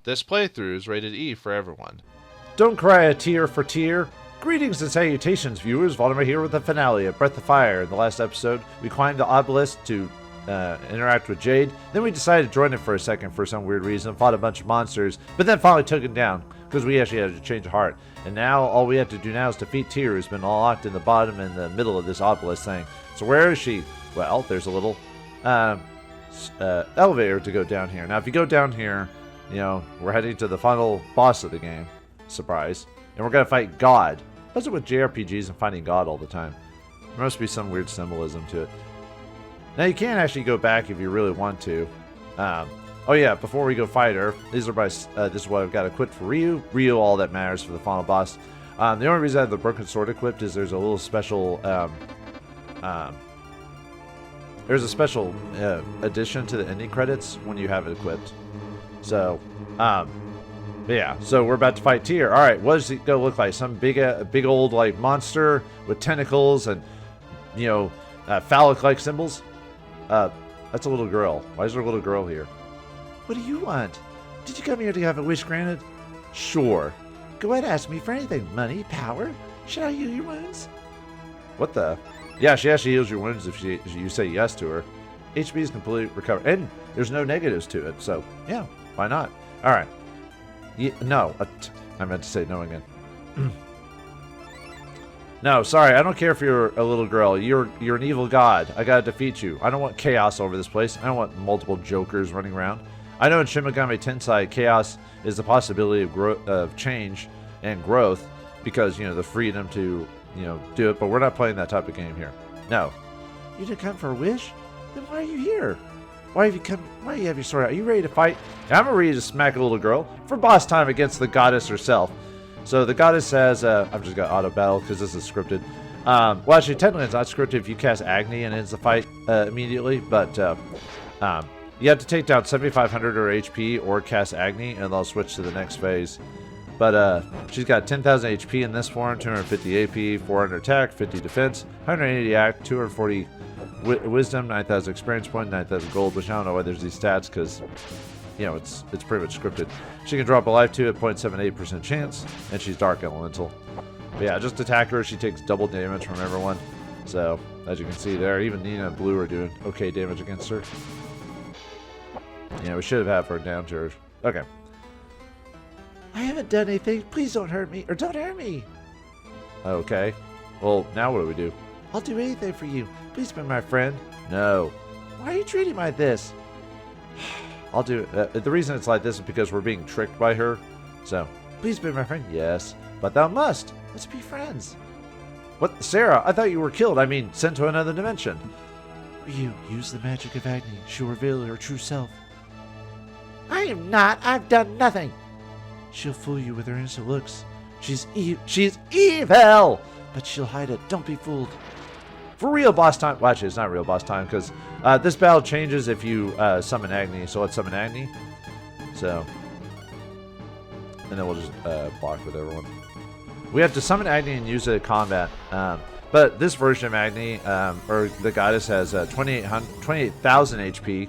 This playthrough is rated E for everyone. Don't cry a tear for tear. Greetings and salutations, viewers. Vauldemare here with the finale of Breath of Fire. In the last episode, we climbed the obelisk to interact with Jade. Then we decided to join it for a second for some weird reason, fought a bunch of monsters, but then finally took it down because we actually had to change of heart. And now all we have to do now is defeat Tyr, who's been all locked in the bottom and the middle of this obelisk thing. So where is she? Well, there's a little elevator to go down here. Now, if you go down here, you know, we're heading to the final boss of the game. Surprise. And we're going to fight God. What's it with JRPGs and finding God all the time? There must be some weird symbolism to it. Now, you can actually go back if you really want to. Oh yeah, before we go fight her, these are my, this is what I've got equipped for Ryu. Ryu, all that matters for the final boss. The only reason I have the broken sword equipped is there's a little special, there's a special addition to the ending credits when you have it equipped. So, yeah, so we're about to fight Tyr. All right, what does it go look like? Some big old like monster with tentacles and, you know, phallic-like symbols. That's a little girl. Why is there a little girl here? What do you want? Did you come here to have a wish granted? Sure. Go ahead, ask me for anything. Money, power. Should I heal your wounds? What the? Yeah, she actually heals your wounds if you say yes to her. HP is completely recovered, and there's no negatives to it. So yeah, why not? All right. No, I meant to say no again. No, sorry, I don't care if you're a little girl. You're an evil god. I gotta defeat you. I don't want chaos over this place. I don't want multiple jokers running around. I know in Shin Megami Tensei, chaos is the possibility of change and growth because, you know, the freedom to, you know, do it. But we're not playing that type of game here. No. You didn't come for a wish? Then why are you here? Why have you come? Why do you have your sword out? Are you ready to fight? Yeah, I'm ready to smack a little girl for boss time against the goddess herself. So the goddess says, I've just got auto battle because this is scripted. Well, actually, technically it's not scripted if you cast Agni and ends the fight immediately, but you have to take down 7,500 or HP or cast Agni, and they'll switch to the next phase. But she's got 10,000 HP in this form, 250 AP, 400 attack, 50 defense, 180 act, 240 wisdom, 9,000 experience point, 9,000 gold, which I don't know why there's these stats because, you know, it's pretty much scripted. She can drop a life too at 0.78% chance, and she's dark elemental. But yeah, just attack her. She takes double damage from everyone. So, as you can see there, even Nina and Blue are doing okay damage against her. Yeah, we should have had her down to her. Okay. I haven't done anything. Please don't hurt me. Or don't hurt me. Okay. Well, now what do we do? I'll do anything for you. Please be my friend. No. Why are you treating me like this? I'll do it. The reason it's like this is because we're being tricked by her. So, please be my friend. Yes. But thou must. Let's be friends. What? Sarah, I thought you were killed. I mean, sent to another dimension. You use the magic of Agni. She'll reveal her true self. I am not. I've done nothing. She'll fool you with her innocent looks. She's evil, but she'll hide it. Don't be fooled. For real boss time. Well, actually, it's not real boss time because this battle changes if you summon Agni. So let's summon Agni. So, and then we'll just block with everyone. We have to summon Agni and use it in combat. But this version of Agni, or the goddess, has 28,000 HP.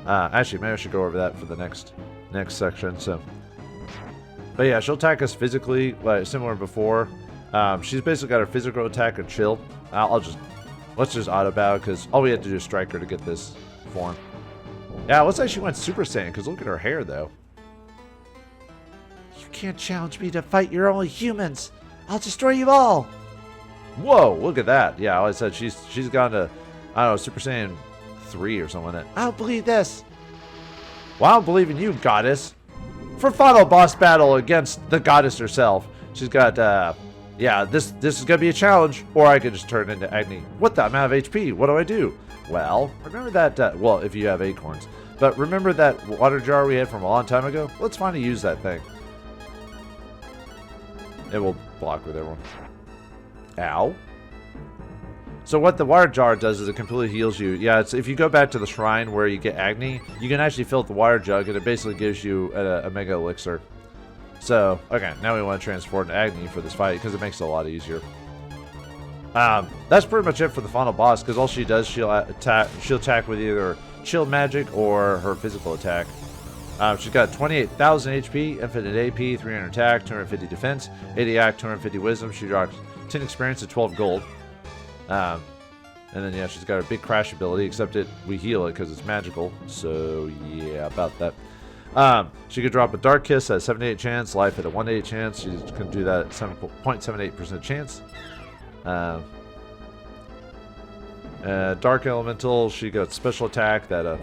Actually, maybe I should go over that for the next section. So, but yeah, she'll attack us physically, like similar to before. She's basically got her physical attack and chill. Let's just auto battle because all we have to do is strike her to get this form. Yeah, it looks like she went Super Saiyan because look at her hair though. You can't challenge me to fight. You're only humans. I'll destroy you all. Whoa, look at that. Yeah, like I said, she's gone to, I don't know, Super Saiyan 3 or something like that. I don't believe this. Well, I don't believe in you, goddess. For final boss battle against the goddess herself, she's got, yeah, this is gonna be a challenge, or I could just turn into Agni. What the? I'm out of HP. What do I do? Well, remember that, well, if you have acorns. But remember that water jar we had from a long time ago? Let's finally use that thing. It will block with everyone. Ow. So what the water jar does is it completely heals you. Yeah, it's if you go back to the shrine where you get Agni, you can actually fill up the water jug, and it basically gives you a mega elixir. So, okay, now we want to transform to Agni for this fight because it makes it a lot easier. That's pretty much it for the final boss because all she does, she'll attack with either chill magic or her physical attack. She's got 28,000 HP, infinite AP, 300 attack, 250 defense, 80 act, 250 wisdom. She drops 10 experience and 12 gold. And then, yeah, she's got a big crash ability, except we heal it because it's magical. So, yeah, about that. She could drop a Dark Kiss at a 78 chance, Life at a 1-8 chance. She can do that at 7.78% chance. Dark Elemental, she got special attack that...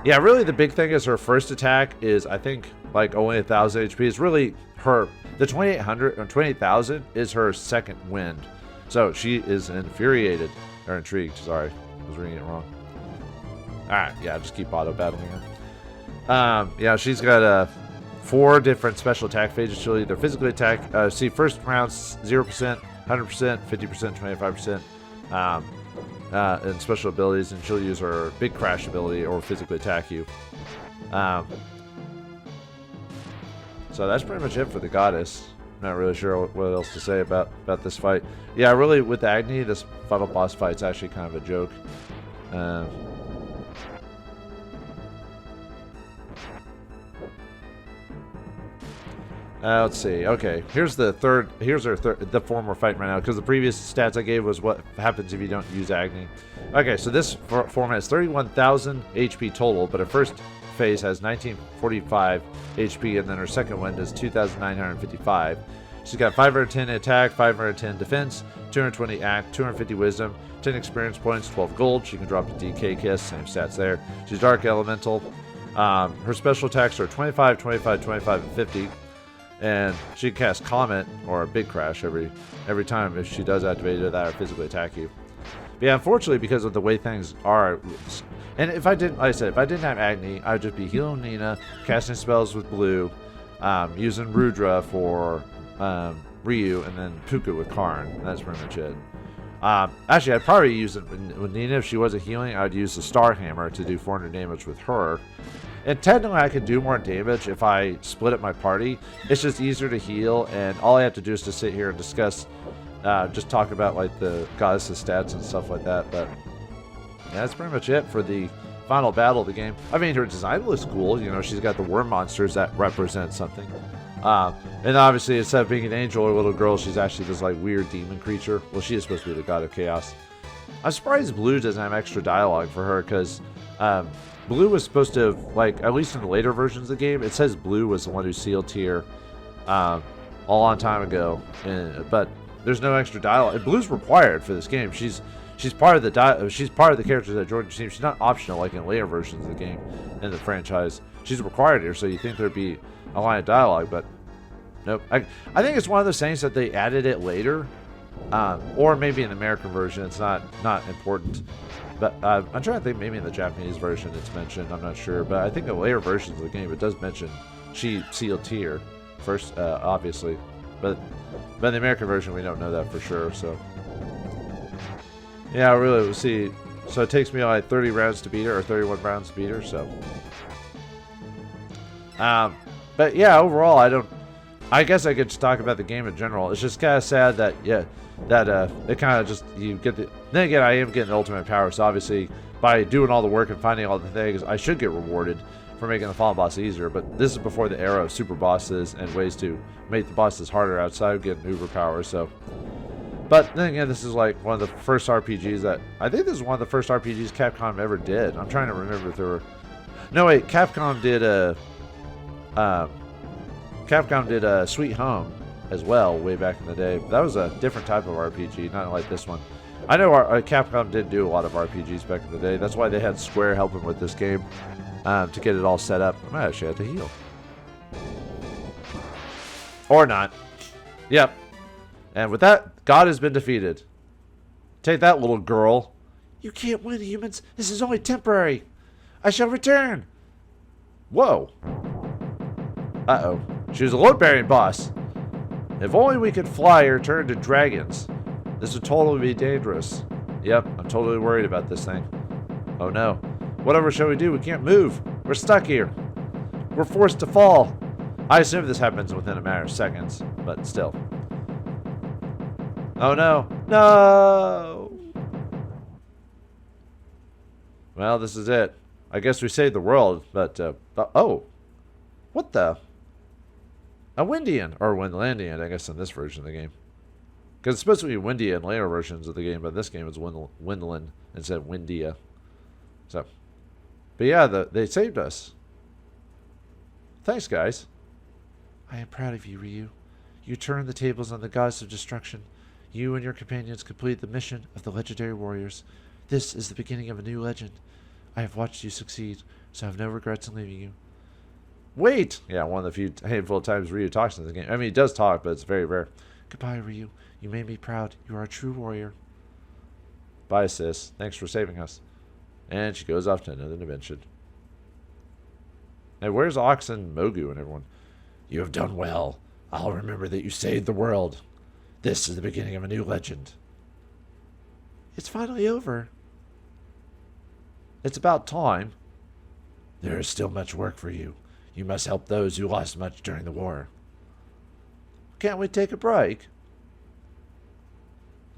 Yeah, really the big thing is her first attack is, I think, like only 1,000 HP. It's really her... The 2,800 or 28,000 is her second wind. So she is infuriated. Or intrigued, sorry. I was reading it wrong. Alright, yeah, just keep auto-battling her. Yeah, she's got 4 different special attack phases. She'll either physically attack... see, first round's 0%, 100%, 50%, 25%. And special abilities, and she'll use her big crash ability or physically attack you. So that's pretty much it for the goddess. Not really sure what else to say about this fight. Yeah, really, with Agni, this final boss fight's actually kind of a joke. Let's see. Okay, here's the form we're fighting right now, because the previous stats I gave was what happens if you don't use Agni. Okay, so this form has 31,000 HP total, but her first phase has 1945 HP, and then her second wind is 2,955. She's got 510 attack, 510 defense, 220 act, 250 wisdom, 10 experience points, 12 gold. She can drop a DK kiss, same stats there. She's Dark Elemental. Her special attacks are 25, 25, 25, and 50. And she can cast Comet or a Big Crash every time if she does activate that or physically attack you. But yeah, unfortunately, because of the way things are, and if I didn't, like I said, if I didn't have Agni, I would just be healing Nina, casting spells with Blue, using Rudra for Ryu, and then Puka with Karn. That's pretty much it. Actually, I'd probably use it with Nina if she wasn't healing. I would use the Star Hammer to do 400 damage with her. And technically, I could do more damage if I split up my party. It's just easier to heal, and all I have to do is to sit here and discuss, just talk about like the goddess's stats and stuff like that. But yeah, that's pretty much it for the final battle of the game. I mean, her design looks cool. You know, she's got the worm monsters that represent something. And obviously, instead of being an angel or a little girl, she's actually this like weird demon creature. Well, she is supposed to be the god of chaos. I'm surprised Blue doesn't have extra dialogue for her, because Blue was supposed to have, like, at least in the later versions of the game, it says Blue was the one who sealed Tyr a long time ago, but there's no extra dialogue. And Blue's required for this game. She's part of the characters that joined your team. She's not optional like in later versions of the game in the franchise. She's required here, so you think there'd be a line of dialogue, but nope. I think it's one of those things that they added it later, or maybe in the American version it's not important. But I'm trying to think, maybe in the Japanese version it's mentioned. I'm not sure, but I think in later versions of the game it does mention she sealed Tyr first, obviously. But in the American version we don't know that for sure. So yeah, really, we'll see. So it takes me like 30 rounds to beat her, or 31 rounds to beat her. So, but yeah, overall I guess I could just talk about the game in general. It's just kind of sad that it kind of just, you get the... Then again, I am getting the ultimate power, so obviously by doing all the work and finding all the things, I should get rewarded for making the final boss easier. But this is before the era of super bosses and ways to make the bosses harder outside of getting uber power. So, but then again, this is like one of the first RPGs that... I think this is one of the first RPGs Capcom ever did. I'm trying to remember if there were... No, wait, Capcom did a Sweet Home as well way back in the day. But that was a different type of RPG, not like this one. I know Capcom did do a lot of RPGs back in the day. That's why they had Square helping with this game to get it all set up. I might actually have to heal. Or not. Yep. And with that, God has been defeated. Take that, little girl. You can't win, humans. This is only temporary. I shall return. Whoa. Uh-oh. She was a load-bearing boss. If only we could fly or turn to dragons. This would totally be dangerous. Yep, I'm totally worried about this thing. Oh no. Whatever shall we do? We can't move. We're stuck here. We're forced to fall. I assume this happens within a matter of seconds, but still. Oh no. No! Well, this is it. I guess we saved the world, but oh. What the? A Windian, or Windlandian, I guess, in this version of the game. Because it's supposed to be Windia in later versions of the game, but this game is Windland instead of Windia. So, but yeah, they saved us. Thanks, guys. I am proud of you, Ryu. You turned the tables on the gods of destruction. You and your companions completed the mission of the legendary warriors. This is the beginning of a new legend. I have watched you succeed, so I have no regrets in leaving you. Wait! Yeah, one of the few handful of times Ryu talks in the game. I mean, he does talk, but it's very rare. Goodbye, Ryu. You made me proud. You are a true warrior. Bye, sis. Thanks for saving us. And she goes off to another dimension. Hey, where's Ox and Mogu and everyone? You have done well. I'll remember that you saved the world. This is the beginning of a new legend. It's finally over. It's about time. There is still much work for you. You must help those who lost much during the war. Can't we take a break?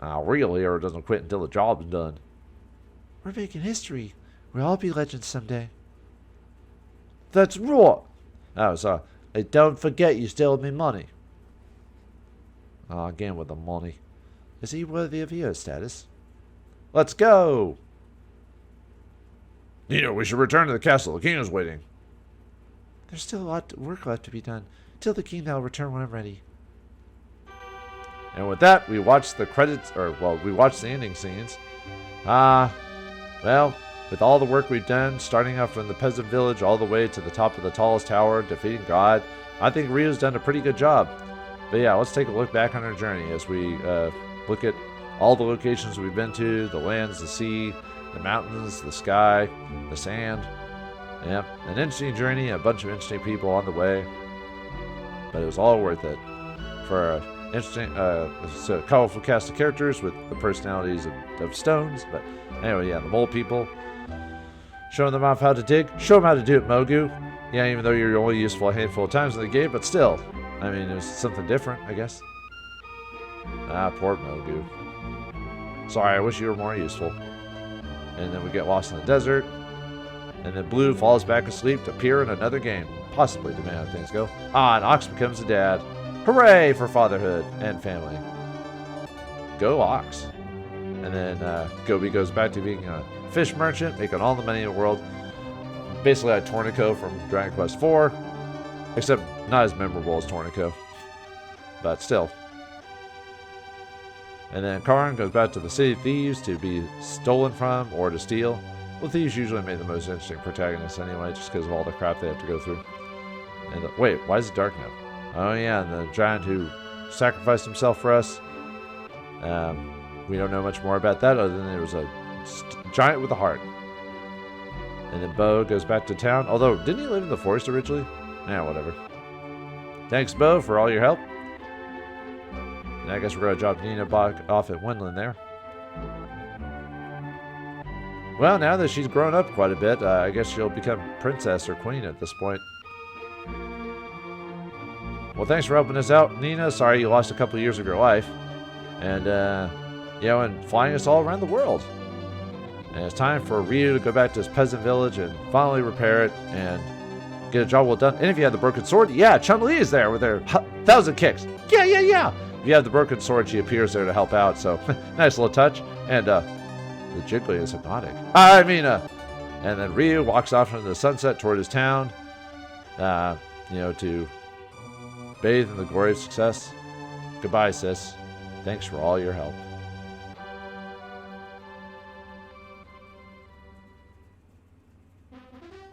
Real hero doesn't quit until the job's done. We're making history. We'll all be legends someday. That's right. Oh, sorry. Hey, don't forget you still owe me money. Again with the money. Is he worthy of hero status? Let's go! We should return to the castle. The king is waiting. There's still a lot of work left to be done. Till the king, I'll return when I'm ready. And with that, we watch the credits, we watch the ending scenes. Well, with all the work we've done, starting out from the peasant village all the way to the top of the tallest tower, defeating God, I think Ryu's done a pretty good job. But yeah, let's take a look back on our journey as we look at all the locations we've been to, the lands, the sea, the mountains, the sky, the sand. Yeah, an interesting journey, a bunch of interesting people on the way. But it was all worth it. For an interesting, it's a colorful cast of characters with the personalities of stones. But anyway, yeah, the mole people. Showing them off how to dig. Show them how to do it, Mogu. Yeah, even though you're only useful a handful of times in the game, but still. I mean, it was something different, I guess. Poor Mogu. Sorry, I wish you were more useful. And then we get lost in the desert. And then Blue falls back asleep to appear in another game. Possibly, depending on how things go. And Ox becomes a dad. Hooray for fatherhood and family. Go Ox. And then Gobi goes back to being a fish merchant, making all the money in the world. Basically like Tornico from Dragon Quest IV. Except not as memorable as Tornico. But still. And then Karin goes back to the City of Thieves to be stolen from or to steal. Well, thieves usually make the most interesting protagonists anyway, just because of all the crap they have to go through. And wait, why is it dark now? Oh yeah, and the giant who sacrificed himself for us. We don't know much more about that other than it was a giant with a heart. And then Bo goes back to town. Although, didn't he live in the forest originally? Yeah, whatever. Thanks, Bo, for all your help. And I guess we're going to drop Nina back off at Windland there. Well, now that she's grown up quite a bit, I guess she'll become princess or queen at this point. Well, thanks for helping us out, Nina. Sorry you lost a couple of years of your life. And, and flying us all around the world. And it's time for Ryu to go back to his peasant village and finally repair it and get a job well done. And if you have the broken sword, yeah, Chun-Li is there with her 1,000 kicks. Yeah. If you have the broken sword, she appears there to help out. So, nice little touch. And, the Jiggly is hypnotic. And then Ryu walks off into the sunset toward his town, to bathe in the glory of success. Goodbye, sis. Thanks for all your help.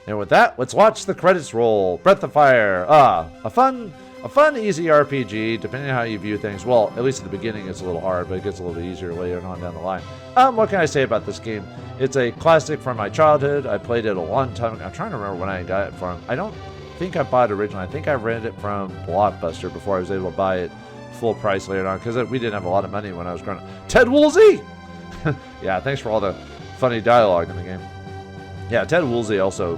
And with that, let's watch the credits roll. Breath of Fire. A fun, easy RPG, depending on how you view things. Well, at least at the beginning it's a little hard, but it gets a little easier later on down the line. What can I say about this game? It's a classic from my childhood. I played it a long time ago. I'm trying to remember when I got it from. I don't think I bought it originally. I think I rented it from Blockbuster before I was able to buy it full price later on, because we didn't have a lot of money when I was growing up. Ted Woolsey! Yeah, thanks for all the funny dialogue in the game. Yeah, Ted Woolsey also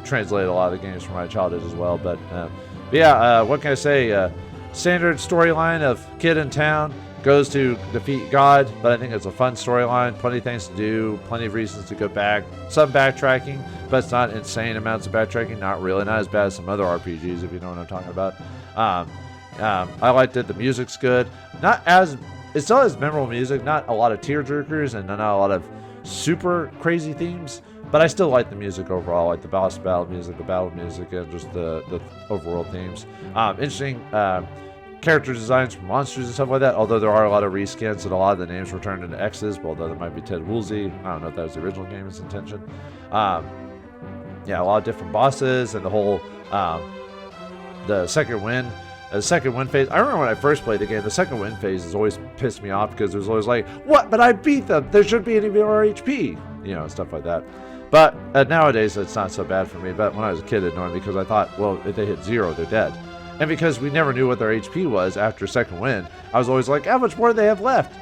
translated a lot of the games from my childhood as well. But yeah, what can I say? Standard storyline of kid in town, goes to defeat God, but I think it's a fun storyline. Plenty of things to do, plenty of reasons to go back. Some backtracking, but it's not insane amounts of backtracking. Not really, not as bad as some other RPGs, if you know what I'm talking about. I liked it. The music's good. It still has memorable music. Not a lot of tearjerkers and not a lot of super crazy themes. But I still like the music overall, like the boss battle music, the battle music, and just the overall themes. Interesting character designs for monsters and stuff like that, although there are a lot of reskins and a lot of the names were turned into X's, although there might be Ted Woolsey. I don't know if that was the original game's intention. Yeah, a lot of different bosses and the whole, the second win phase. I remember when I first played the game, the second win phase has always pissed me off because there's always like, what? But I beat them. There should be any more HP. You know, stuff like that. But nowadays, it's not so bad for me. But when I was a kid, it annoyed me because I thought, well, if they hit 0, they're dead. And because we never knew what their HP was after second win, I was always like, how much more do they have left?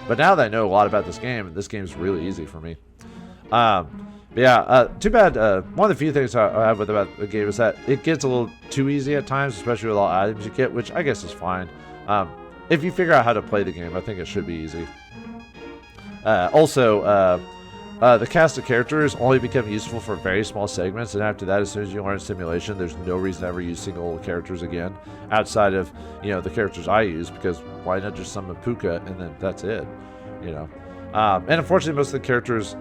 But now that I know a lot about this game's really easy for me. Too bad. One of the few things I have about the game is that it gets a little too easy at times, especially with all the items you get, which I guess is fine. If you figure out how to play the game, I think it should be easy. The cast of characters only become useful for very small segments, and after that, as soon as you learn simulation, there's no reason to ever use single characters again, outside of, the characters I use, because why not just summon Puka, and then that's it, And unfortunately, most of the characters'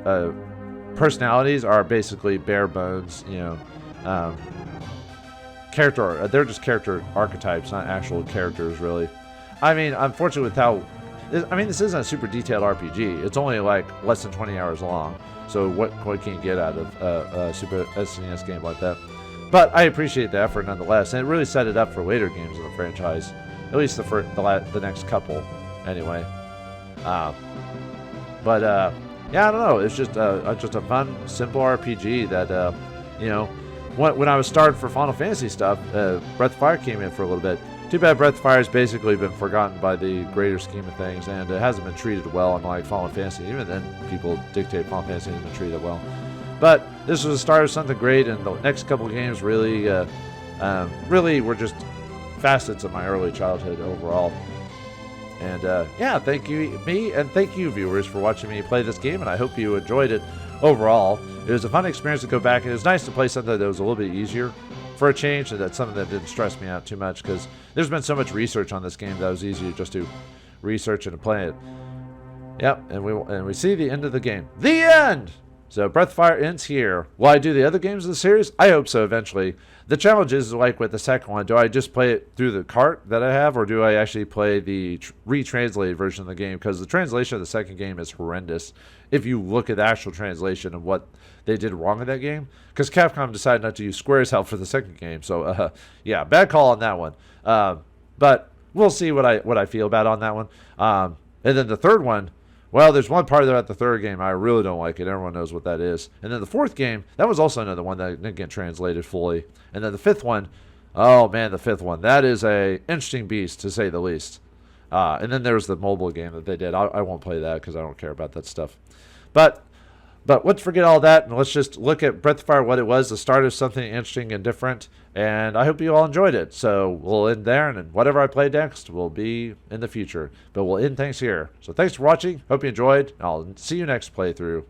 personalities are basically bare bones, they're just character archetypes, not actual characters, really. I mean, unfortunately, with how... this isn't a super detailed RPG. It's only like less than 20 hours long. So what can you get out of a super SNES game like that? But I appreciate the effort nonetheless, and it really set it up for later games in the franchise. At least the next couple, anyway. I don't know. It's just a fun, simple RPG that when I was starting for Final Fantasy stuff, Breath of Fire came in for a little bit. Too bad Breath of Fire has basically been forgotten by the greater scheme of things, and it hasn't been treated well, unlike Final Fantasy. Even then, people dictate Final Fantasy hasn't been treated well. But this was the start of something great, and the next couple of games really were just facets of my early childhood overall. And thank you, viewers, for watching me play this game, and I hope you enjoyed it overall. It was a fun experience to go back, and it was nice to play something that was a little bit easier for a change, and that's something that didn't stress me out too much, because there's been so much research on this game that it was easier just to research and to play it. Yep, and we see the end of the game. The end! So Breath of Fire ends here. Will I do the other games in the series? I hope so eventually. The challenge is, like with the second one, do I just play it through the cart that I have, or do I actually play the retranslated version of the game? Because the translation of the second game is horrendous if you look at the actual translation of what they did wrong in that game. Because Capcom decided not to use Square's help for the second game. So, bad call on that one. But we'll see what I feel about on that one. And then the third one, well, there's one part about the third game I really don't like it. Everyone knows what that is. And then the fourth game, that was also another one that didn't get translated fully. And then the fifth one, oh man, the fifth one, that is a interesting beast, to say the least. And then there's the mobile game that they did. I won't play that because I don't care about that stuff. But let's forget all that, and let's just look at Breath of Fire, what it was, the start of something interesting and different. And I hope you all enjoyed it. So we'll end there, and whatever I play next will be in the future. But we'll end things here. So thanks for watching. Hope you enjoyed. I'll see you next playthrough.